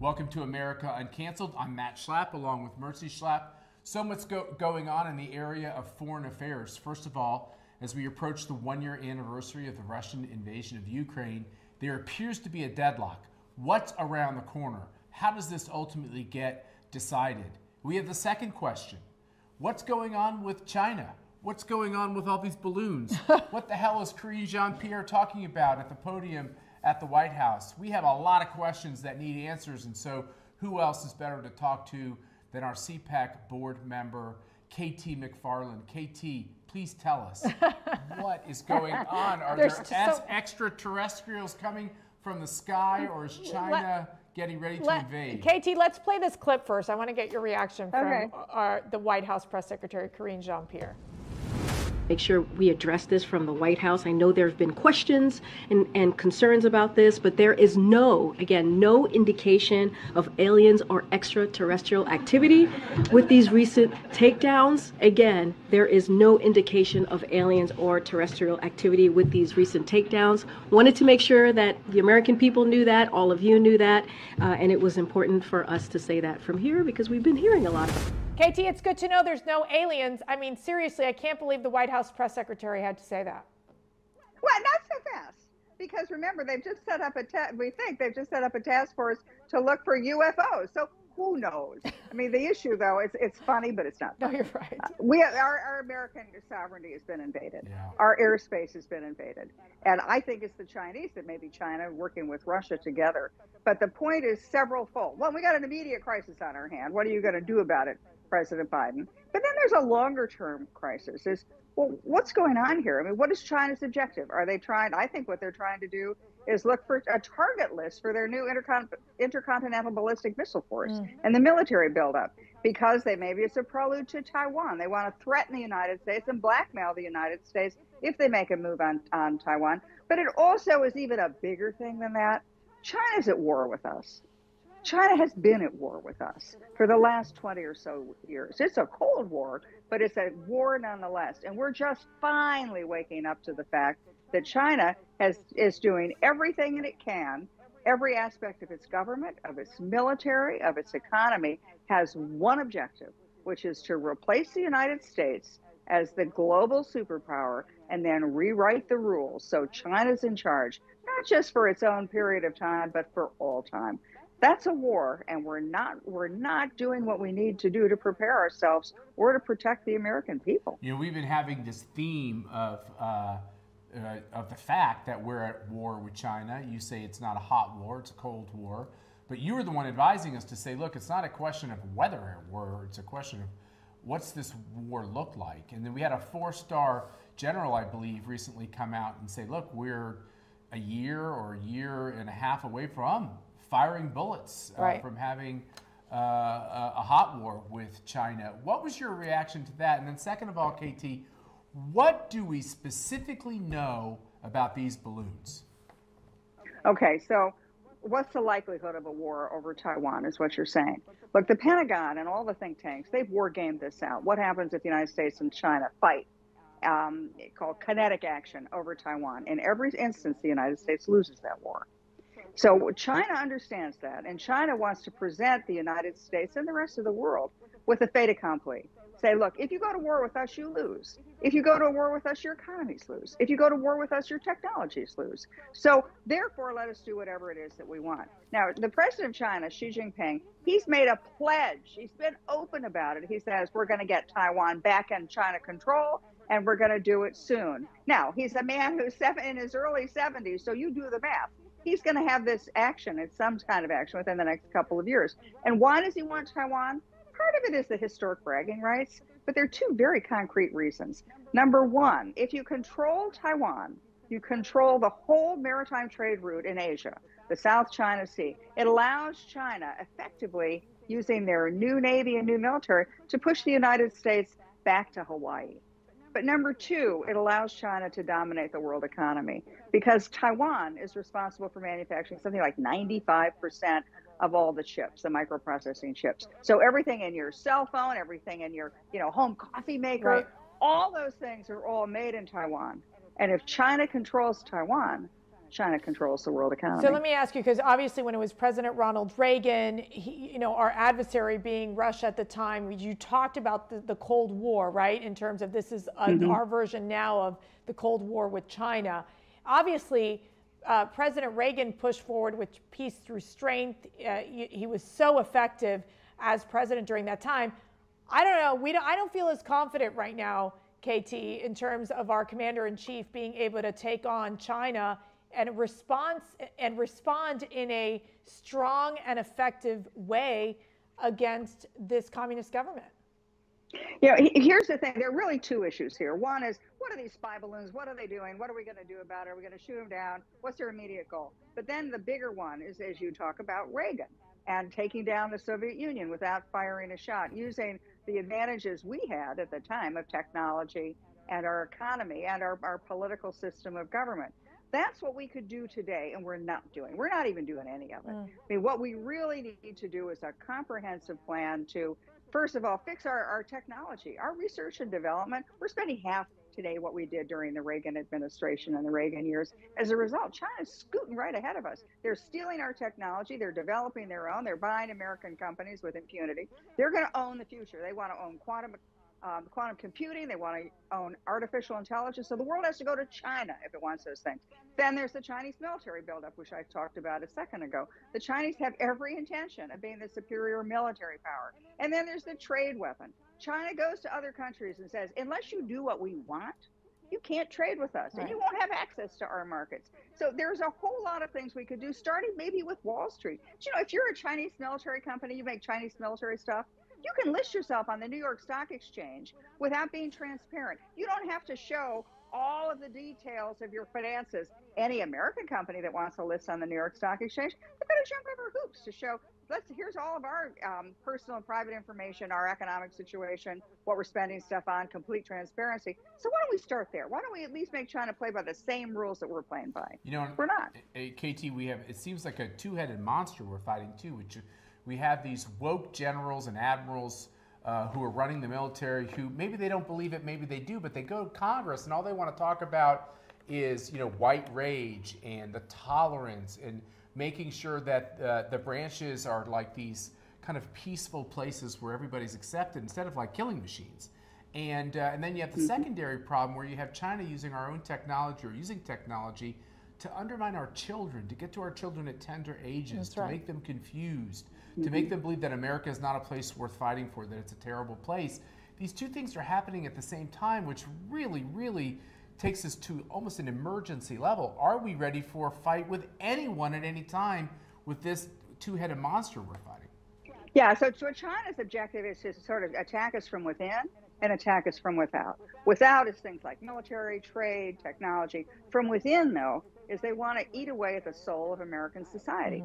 Welcome to America Uncanceled. I'm Matt Schlapp along with Mercy Schlapp. So much going on in the area of foreign affairs. First of all, as we approach the one-year anniversary of the Russian invasion of Ukraine, there appears to be a deadlock. What's around the corner? How does this ultimately get decided? We have the second question. What's going on with China? What's going on with all these balloons? What the hell is Karine Jean-Pierre talking about at the podium at the White House? We have a lot of questions that need answers, and so who else is better to talk to than our CPAC board member, KT McFarland. KT, please tell us, what is going on? Are there extraterrestrials coming from the sky, or is China getting ready to invade? KT, let's play this clip first. I want to get your reaction from the White House Press Secretary, Karine Jean-Pierre. Make sure we address this from the White House. I know there have been questions and concerns about this, but there is no indication of aliens or extraterrestrial activity with these recent takedowns. Again, there is no indication of aliens or terrestrial activity with these recent takedowns. Wanted to make sure that the American people knew that, all of you knew that, and it was important for us to say that from here because we've been hearing a lot of it. KT, it's good to know there's no aliens. I mean, seriously, I can't believe the White House press secretary had to say that. Well, not so fast, because remember, they've just set up they've just set up a task force to look for UFOs. So who knows? I mean, the issue, though, it's funny, but it's not funny. No, you're right. Our American sovereignty has been invaded. Yeah. Our airspace has been invaded. And I think it's the Chinese, that maybe China working with Russia together. But the point is several-fold. One, we got an immediate crisis on our hand. What are you going to do about it, President Biden? But then there's a longer-term crisis. Well, what's going on here? I mean, what is China's objective? Are they trying? I think what they're trying to do is look for a target list for their new intercontinental ballistic missile force and the military buildup, because maybe it's a prelude to Taiwan. They want to threaten the United States and blackmail the United States if they make a move on Taiwan. But it also is even a bigger thing than that. China's at war with us. China has been at war with us for the last 20 or so years. It's a Cold War, but it's a war nonetheless. And we're just finally waking up to the fact that China is doing everything that it can. Every aspect of its government, of its military, of its economy has one objective, which is to replace the United States as the global superpower and then rewrite the rules. So China's in charge, not just for its own period of time, but for all time. That's a war, and we're not doing what we need to do to prepare ourselves or to protect the American people. You know, we've been having this theme of the fact that we're at war with China. You say it's not a hot war, it's a cold war. But you were the one advising us to say, look, it's not a question of whether at war, it's a question of what's this war look like? And then we had a 4-star general, I believe, recently come out and say, look, we're a year or a year and a half away from firing bullets, from having a hot war with China. What was your reaction to that? And then second of all, KT, what do we specifically know about these balloons? Okay, so what's the likelihood of a war over Taiwan is what you're saying. Look, the Pentagon and all the think tanks, they've war gamed this out. What happens if the United States and China fight, called kinetic action over Taiwan? In every instance, the United States loses that war. So China understands that, and China wants to present the United States and the rest of the world with a fait accompli. Say, look, if you go to war with us, you lose. If you go to war with us, your economies lose. If you go to war with us, your technologies lose. So therefore, let us do whatever it is that we want. Now, the president of China, Xi Jinping, he's made a pledge. He's been open about it. He says, we're going to get Taiwan back in China control, and we're going to do it soon. Now, he's a man who's in his early 70s, so you do the math. He's going to have this action, it's some kind of action within the next couple of years. And why does he want Taiwan? Part of it is the historic bragging rights, but there are two very concrete reasons. Number one, if you control Taiwan, you control the whole maritime trade route in Asia, the South China Sea. It allows China effectively, using their new Navy and new military, to push the United States back to Hawaii. But number two, it allows China to dominate the world economy, because Taiwan is responsible for manufacturing something like 95% of all the chips, the microprocessing chips. So everything in your cell phone, everything in your home coffee maker, all those things are all made in Taiwan. And if China controls Taiwan, China controls the world economy. So let me ask you, because obviously when it was President Ronald Reagan, our adversary being Russia at the time, you talked about the Cold War, right? In terms of this is our version now of the Cold War with China. Obviously, President Reagan pushed forward with peace through strength. He was so effective as president during that time. I don't know. I don't feel as confident right now, KT, in terms of our commander-in-chief being able to take on China and respond in a strong and effective way against this communist government. Here's the thing. There are really two issues here. One is, what are these spy balloons? What are they doing? What are we going to do about it? Are we going to shoot them down? What's their immediate goal? But then the bigger one is, as you talk about, Reagan and taking down the Soviet Union without firing a shot, using the advantages we had at the time of technology and our economy and our political system of government. That's what we could do today, and we're not doing. We're not even doing any of it. I mean, what we really need to do is a comprehensive plan to, first of all, fix our technology, our research and development. We're spending half today what we did during the Reagan administration and the Reagan years. As a result, China's scooting right ahead of us. They're stealing our technology. They're developing their own. They're buying American companies with impunity. They're going to own the future. They want to own quantum computing. They want to own artificial intelligence. So the world has to go to China if it wants those things. Then there's the Chinese military buildup, which I talked about a second ago. The Chinese have every intention of being the superior military power. And then there's the trade weapon. China goes to other countries and says, unless you do what we want, you can't trade with us, and you won't have access to our markets. So there's a whole lot of things we could do, starting maybe with Wall Street. If you're a Chinese military company, you make Chinese military stuff, you can list yourself on the New York Stock Exchange without being transparent. You don't have to show all of the details of your finances. Any American company that wants to list on the New York Stock Exchange, they've got to jump over hoops to show, here's all of our personal and private information, our economic situation, what we're spending stuff on, complete transparency. So why don't we start there? Why don't we at least make China play by the same rules that we're playing by? We're not. KT, it seems like a two-headed monster we're fighting too, which we have these woke generals and admirals who are running the military who maybe they don't believe it, maybe they do, but they go to Congress and all they want to talk about is, white rage and the tolerance and making sure that the branches are like these kind of peaceful places where everybody's accepted instead of like killing machines. And then you have the secondary problem where you have China using our own technology or using technology to undermine our children, to get to our children at tender ages, to make them confused, to make them believe that America is not a place worth fighting for, that it's a terrible place. These two things are happening at the same time, which really, really takes us to almost an emergency level. Are we ready for a fight with anyone at any time with this two-headed monster we're fighting? Yeah, so China's objective is to sort of attack us from within and attack us from without. Without is things like military, trade, technology. From within, though, is they want to eat away at the soul of American society.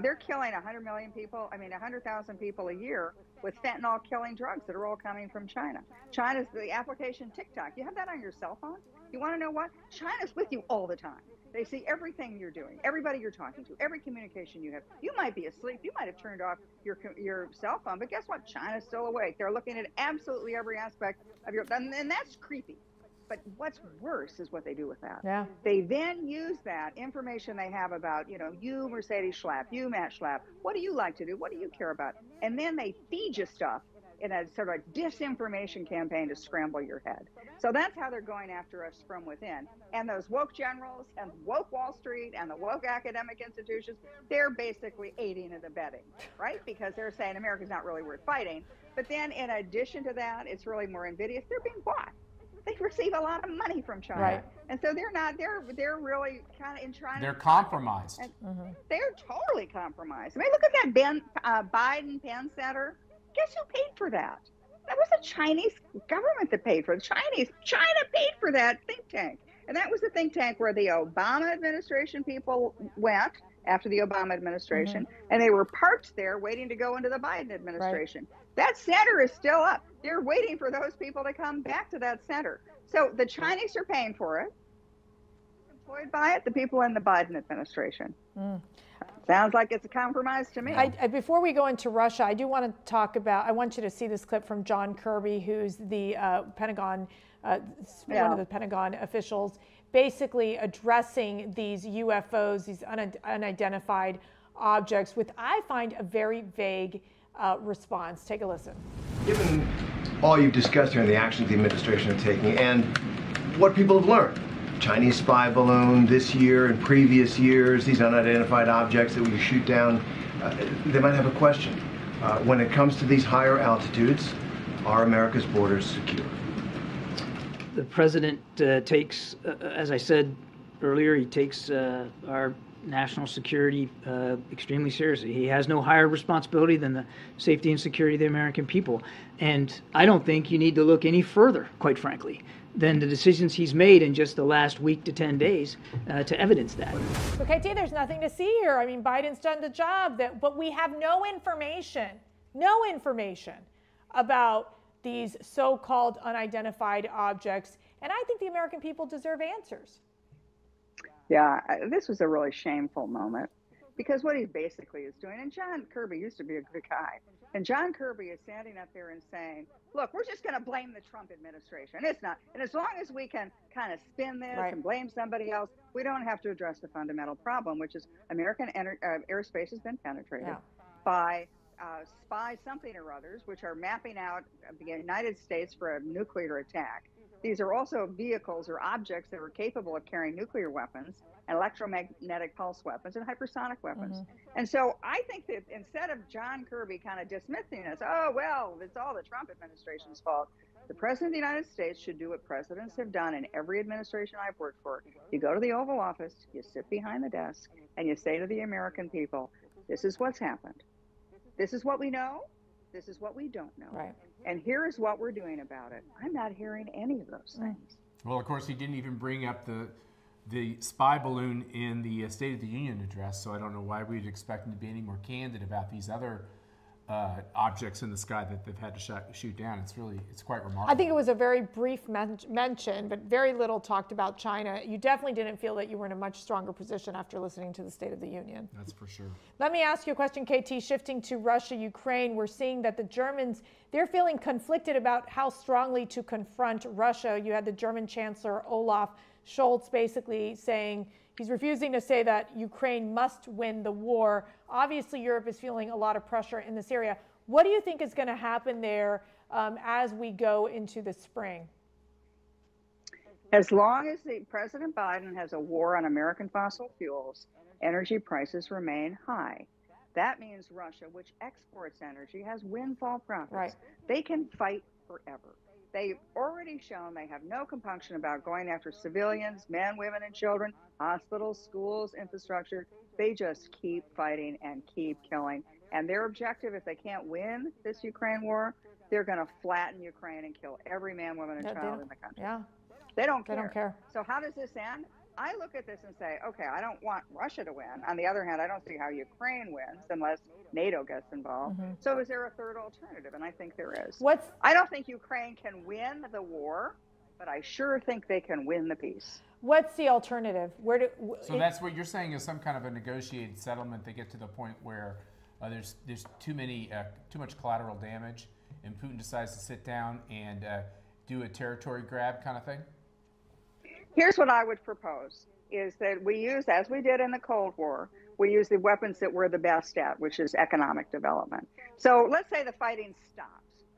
They're killing 100,000 people a year with fentanyl killing drugs that are all coming from China. China's the application TikTok. You have that on your cell phone? You want to know what? China's with you all the time. They see everything you're doing, everybody you're talking to, every communication you have. You might be asleep. You might have turned off your cell phone, but guess what? China's still awake. They're looking at absolutely every aspect of and that's creepy. But what's worse is what they do with that. Yeah. They then use that information they have about, you, Mercedes Schlapp, you, Matt Schlapp. What do you like to do? What do you care about? And then they feed you stuff in a sort of disinformation campaign to scramble your head. So that's how they're going after us from within. And those woke generals and woke Wall Street and the woke academic institutions, they're basically aiding and abetting, right? Because they're saying America's not really worth fighting. But then in addition to that, it's really more invidious. They're being bought. They receive a lot of money from China. Right. And so they're really kind of in China. They're compromised. They're totally compromised. I mean, look at that Biden Penn Center. Guess who paid for that? That was the Chinese government that paid for it. China paid for that think tank. And that was the think tank where the Obama administration people went after the Obama administration, and they were parked there waiting to go into the Biden administration. Right. That center is still up. They're waiting for those people to come back to that center. So the Chinese are paying for it. Employed by it, the people in the Biden administration. Sounds like it's a compromise to me. Before we go into Russia, I do want to talk about, I want you to see this clip from John Kirby, who's the Pentagon, one of the Pentagon officials, basically addressing these UFOs, these unidentified objects, with, I find, a very vague response. Take a listen. Given all you've discussed here and the actions the administration is taking and what people have learned, Chinese spy balloon this year and previous years, these unidentified objects that we shoot down, they might have a question. When it comes to these higher altitudes, are America's borders secure? The president takes, as I said earlier, he takes our national security extremely seriously. He has no higher responsibility than the safety and security of the American people. And I don't think you need to look any further, quite frankly, than the decisions he's made in just the last week to 10 days to evidence that. So, KT, there's nothing to see here. I mean, Biden's done the job, but we have no information about these so-called unidentified objects. And I think the American people deserve answers. Yeah, this was a really shameful moment, because what he basically is doing, and John Kirby used to be a good guy, and John Kirby is standing up there and saying, look, we're just going to blame the Trump administration. It's not. And as long as we can kind of spin this and blame somebody else, we don't have to address the fundamental problem, which is American airspace has been penetrated by spy something or others, which are mapping out the United States for a nuclear attack. These are also vehicles or objects that are capable of carrying nuclear weapons, electromagnetic pulse weapons, and hypersonic weapons. And so I think that instead of John Kirby kind of dismissing us, oh, well, it's all the Trump administration's fault, the President of the United States should do what presidents have done in every administration I've worked for. You go to the Oval Office, you sit behind the desk, and you say to the American people, this is what's happened. This is what we know. This is what we don't know. And here is what we're doing about it. I'm not hearing any of those things. Well, of course, he didn't even bring up the spy balloon in the State of the Union address, so I don't know why we'd expect him to be any more candid about these other objects in the sky that they've had to shoot down. It's quite remarkable. I think it was a very brief mention, but very little talked about China. You definitely didn't feel that you were in a much stronger position after listening to the State of the Union. That's for sure. Let me ask you a question, KT. Shifting to Russia, Ukraine, we're seeing that the Germans, they're feeling conflicted about how strongly to confront Russia. You had the German Chancellor Olaf Scholz basically saying he's refusing to say that Ukraine must win the war. Obviously, Europe is feeling a lot of pressure in this area. What do you think is going to happen there as we go into the spring? As long as President Biden has a war on American fossil fuels, energy prices remain high. That means Russia, which exports energy, has windfall profits. They can fight forever. They've already shown they have no compunction about going after civilians, men, women, and children, hospitals, schools, infrastructure. They just keep fighting and keep killing. And their objective, if they can't win this Ukraine war, they're going to flatten Ukraine and kill every man, woman, and child in the country. They don't care. So how does this end? I look at this and say, okay, I don't want Russia to win. On the other hand, I don't see how Ukraine wins unless NATO gets involved. So is there a third alternative? And I think there is. I don't think Ukraine can win the war, but I sure think they can win the peace. What's the alternative? So that's what you're saying is some kind of a negotiated settlement. They get to the point where there's too much collateral damage, and Putin decides to sit down and do a territory grab kind of thing? Here's what I would propose, is that we use, as we did in the Cold War, we use the weapons that we're the best at, which is economic development. So let's say the fighting stops.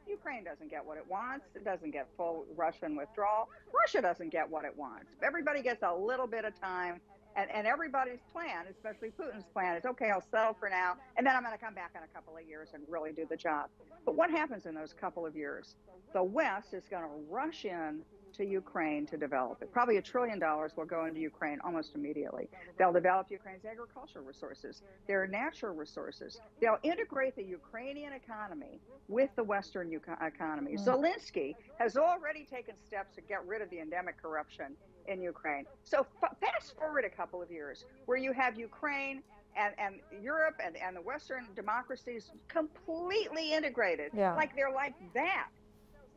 Ukraine doesn't get what it wants. It doesn't get full Russian withdrawal. Russia doesn't get what it wants. Everybody gets a little bit of time, and everybody's plan, especially Putin's plan, is, okay, I'll settle for now, and then I'm going to come back in a couple of years and really do the job. But what happens in those couple of years? The West is going to rush in to Ukraine to develop it. Probably $1 trillion will go into Ukraine almost immediately. They'll develop Ukraine's agricultural resources, their natural resources. They'll integrate the Ukrainian economy with the Western economy. Zelensky has already taken steps to get rid of the endemic corruption in Ukraine. So fast forward a couple of years where you have Ukraine and Europe and the Western democracies completely integrated, like they're like that.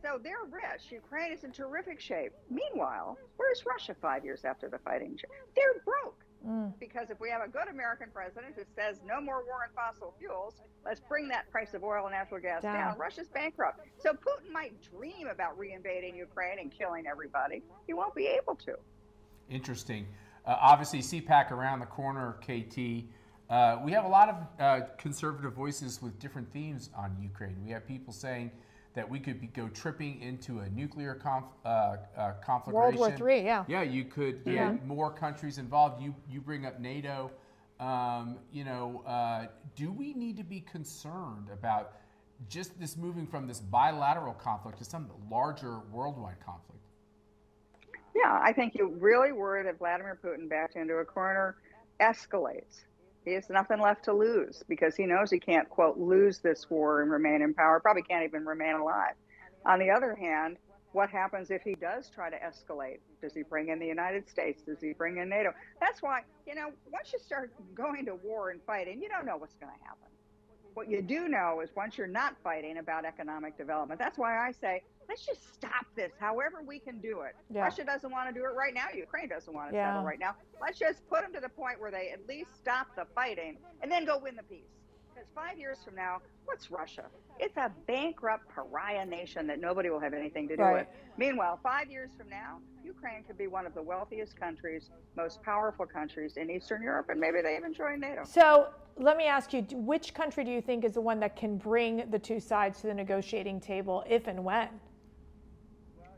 So they're rich. Ukraine is in terrific shape. Meanwhile, where's Russia 5 years after the fighting? They're broke. Because if we have a good American president who says no more war on fossil fuels, let's bring that price of oil and natural gas down, Russia's bankrupt. So Putin might dream about reinvading Ukraine and killing everybody. He won't be able to. Interesting. Obviously, CPAC around the corner, KT. We have a lot of conservative voices with different themes on Ukraine. We have people saying that we could go tripping into a nuclear conflagration. World War III, yeah. Yeah, you could get more countries involved. You bring up NATO. Do we need to be concerned about just this moving from this bilateral conflict to some larger worldwide conflict? Yeah, I think you really worry that Vladimir Putin, backed into a corner, escalates. He has nothing left to lose because he knows he can't, quote, lose this war and remain in power, probably can't even remain alive. On the other hand, what happens if he does try to escalate? Does he bring in the United States? Does he bring in NATO? That's why, once you start going to war and fighting, you don't know what's going to happen. What you do know is once you're not fighting about economic development, that's why I say, let's just stop this however we can do it. Yeah. Russia doesn't want to do it right now. Ukraine doesn't want to settle right now. Let's just put them to the point where they at least stop the fighting and then go win the peace. Because 5 years from now, what's Russia? It's a bankrupt pariah nation that nobody will have anything to do with. Meanwhile, 5 years from now, Ukraine could be one of the wealthiest countries, most powerful countries in Eastern Europe, and maybe they even join NATO. So let me ask you, which country do you think is the one that can bring the two sides to the negotiating table, if and when?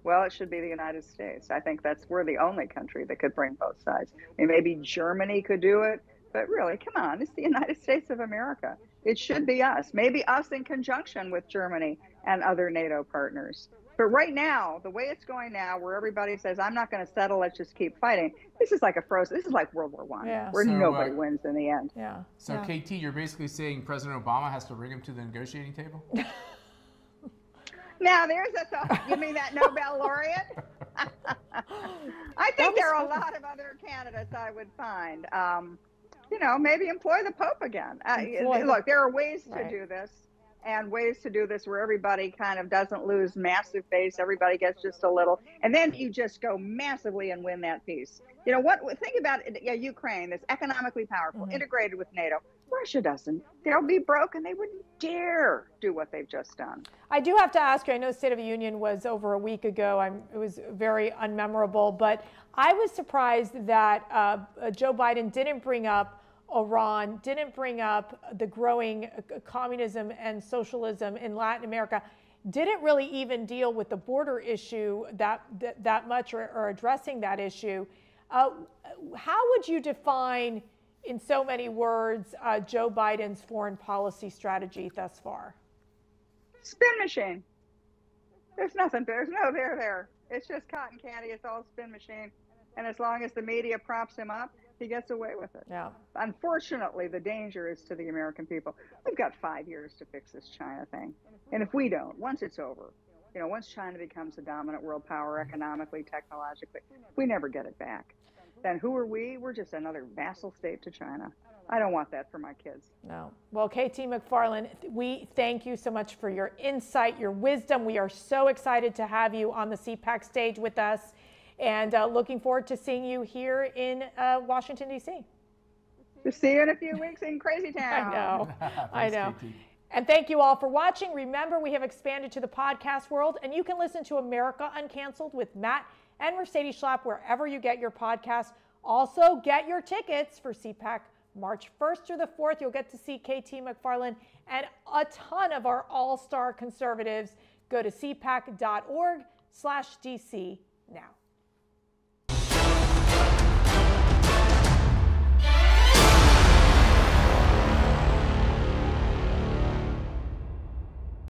Well, it should be the United States. I think we're the only country that could bring both sides. I mean, maybe Germany could do it, but really, come on, it's the United States of America. It should be us, maybe us in conjunction with Germany and other NATO partners. But right now, the way it's going now, where everybody says, I'm not going to settle, let's just keep fighting, this is like this is like World War I, where nobody wins in the end. So, KT, you're basically saying President Obama has to bring him to the negotiating table? Now, there's a thought. You mean that Nobel laureate? I think there are a lot of other candidates I would find. Maybe employ the Pope again. Look, there are ways to do this, and ways to do this where everybody kind of doesn't lose massive base. Everybody gets just a little, and then you just go massively and win that peace. Think about it. Ukraine is economically powerful, integrated with NATO. Russia doesn't. They'll be broke, and they wouldn't dare do what they've just done. I do have to ask you, I know State of the Union was over a week ago. It was very unmemorable, but I was surprised that Joe Biden didn't bring up Iran, didn't bring up the growing communism and socialism in Latin America, didn't really even deal with the border issue that much or addressing that issue. How would you define, in so many words, Joe Biden's foreign policy strategy thus far? Spin machine. There's nothing. There's no there. It's just cotton candy. It's all spin machine. And as long as the media props him up, he gets away with it. Yeah. Unfortunately, the danger is to the American people. We've got 5 years to fix this China thing. And if we don't, once it's over, once China becomes a dominant world power economically, technologically, we never get it back. Then who are we? We're just another vassal state to China. I don't want that for my kids. No. Well, KT McFarland, we thank you so much for your insight, your wisdom. We are so excited to have you on the CPAC stage with us, and looking forward to seeing you here in Washington, D.C. To see you in a few weeks in Crazy Town. I know. And thank you all for watching. Remember, we have expanded to the podcast world, and you can listen to America Uncanceled with Matt and Mercedes Schlapp wherever you get your podcasts. Also, get your tickets for CPAC March 1st through the 4th. You'll get to see KT McFarland and a ton of our all-star conservatives. Go to cpac.org/DC now.